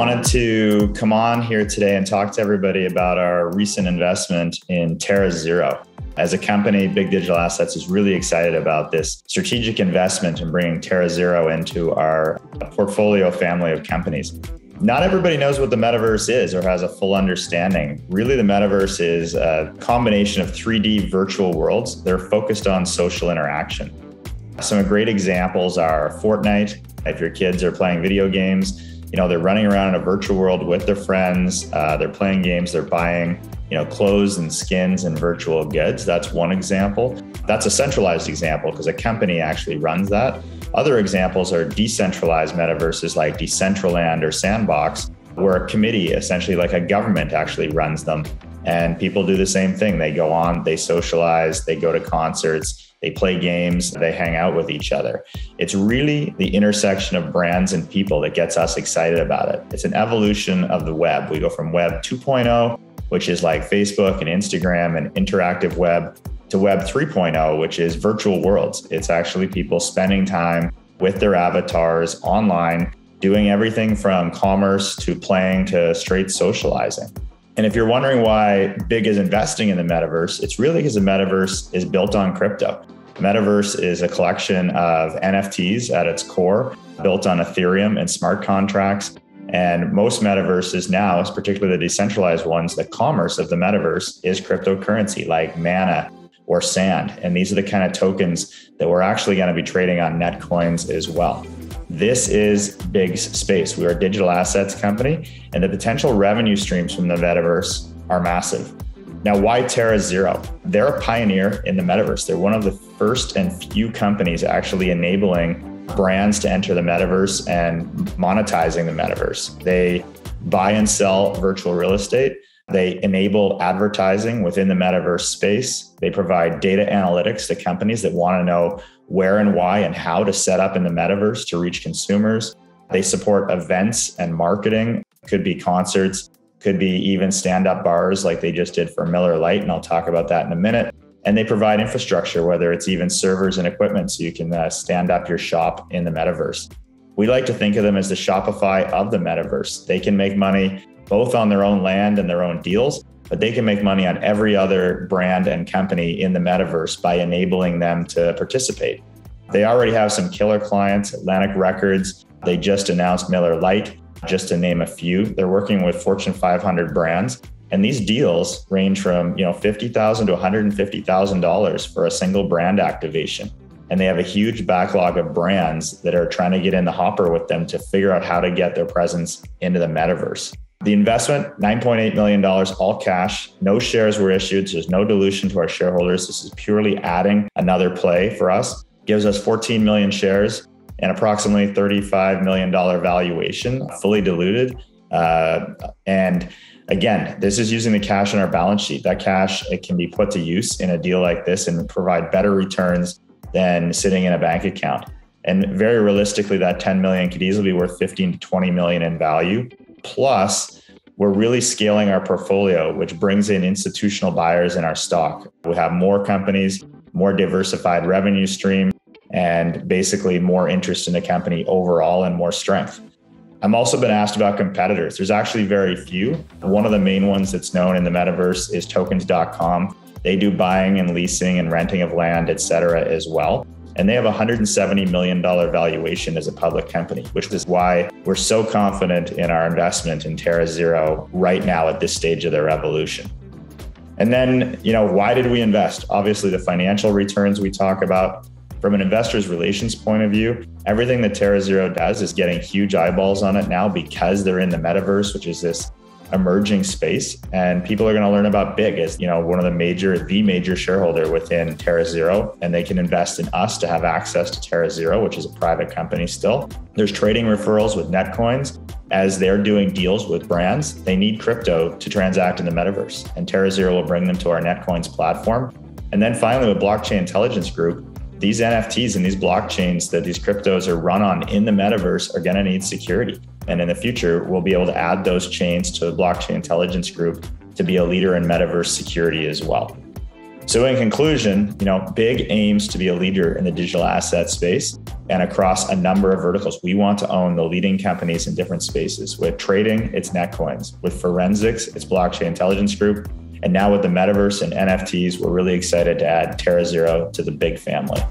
wanted to come on here today and talk to everybody about our recent investment in TerraZero. As a company, BIGG Digital Assets is really excited about this strategic investment in bringing TerraZero into our portfolio family of companies. Not everybody knows what the Metaverse is or has a full understanding. Really, the Metaverse is a combination of 3D virtual worlds. They're focused on social interaction. Some great examples are Fortnite. If your kids are playing video games, they're running around in a virtual world with their friends. They're playing games, they're buying, clothes and skins and virtual goods. That's one example. That's a centralized example because a company actually runs that. Other examples are decentralized metaverses like Decentraland or Sandbox, where a committee, essentially like a government, actually runs them. And people do the same thing. They go on, they socialize, they go to concerts, they play games, they hang out with each other. It's really the intersection of brands and people that gets us excited about it. It's an evolution of the web. We go from Web 2.0, which is like Facebook and Instagram and interactive web, to Web 3.0, which is virtual worlds. It's actually people spending time with their avatars online, doing everything from commerce to playing to straight socializing. And if you're wondering why BIGG is investing in the Metaverse, it's really because the Metaverse is built on crypto. Metaverse is a collection of NFTs at its core, built on Ethereum and smart contracts. And most Metaverses now, particularly the decentralized ones, the commerce of the Metaverse is cryptocurrency like Mana or Sand. And these are the kind of tokens that we're actually going to be trading on Netcoins as well. This is BIGG's space. We are a digital assets company, and the potential revenue streams from the Metaverse are massive. Now, why TerraZero? They're a pioneer in the Metaverse. They're one of the first and few companies actually enabling brands to enter the Metaverse and monetizing the Metaverse. They buy and sell virtual real estate. They enable advertising within the Metaverse space. They provide data analytics to companies that want to know where and why and how to set up in the Metaverse to reach consumers. They support events and marketing. Could be concerts, could be even stand-up bars like they just did for Miller Lite, and I'll talk about that in a minute. And they provide infrastructure, whether it's even servers and equipment, so you can stand up your shop in the Metaverse. We like to think of them as the Shopify of the Metaverse. They can make money both on their own land and their own deals, but they can make money on every other brand and company in the Metaverse by enabling them to participate. They already have some killer clients, Atlantic Records. They just announced Miller Lite, just to name a few. They're working with Fortune 500 brands. And these deals range from $50,000 to $150,000 for a single brand activation. And they have a huge backlog of brands that are trying to get in the hopper with them to figure out how to get their presence into the Metaverse. The investment, $9.8 million, all cash, no shares were issued, so there's no dilution to our shareholders. This is purely adding another play for us. Gives us 14 million shares and approximately $35 million valuation, fully diluted. And again, this is using the cash on our balance sheet. That cash, it can be put to use in a deal like this and provide better returns than sitting in a bank account. And very realistically, that 10 million could easily be worth 15 to 20 million in value. Plus, we're really scaling our portfolio, which brings in institutional buyers in our stock. We have more companies, more diversified revenue stream, and basically more interest in the company overall and more strength. I'm also been asked about competitors. There's actually very few. One of the main ones that's known in the Metaverse is tokens.com. They do buying and leasing and renting of land, et cetera, as well. And they have a $170 million valuation as a public company, which is why we're so confident in our investment in TerraZero right now at this stage of their evolution. And then, why did we invest? Obviously, the financial returns we talk about. From an investor's relations point of view, everything that TerraZero does is getting huge eyeballs on it now because they're in the Metaverse, which is this emerging space. And people are going to learn about BIGG as, one of the major shareholder within TerraZero, and they can invest in us to have access to TerraZero, which is a private company still. There's trading referrals with Netcoins. As they're doing deals with brands, they need crypto to transact in the Metaverse, and TerraZero will bring them to our Netcoins platform. And then finally, with Blockchain Intelligence Group, these NFTs and these blockchains that these cryptos are run on in the Metaverse are going to need security. And in the future, we'll be able to add those chains to the Blockchain Intelligence Group to be a leader in Metaverse security as well. So in conclusion, BIGG aims to be a leader in the digital asset space and across a number of verticals. We want to own the leading companies in different spaces. With trading, it's Netcoins. With forensics, it's Blockchain Intelligence Group. And now with the Metaverse and NFTs, we're really excited to add TerraZero to the BIGG family.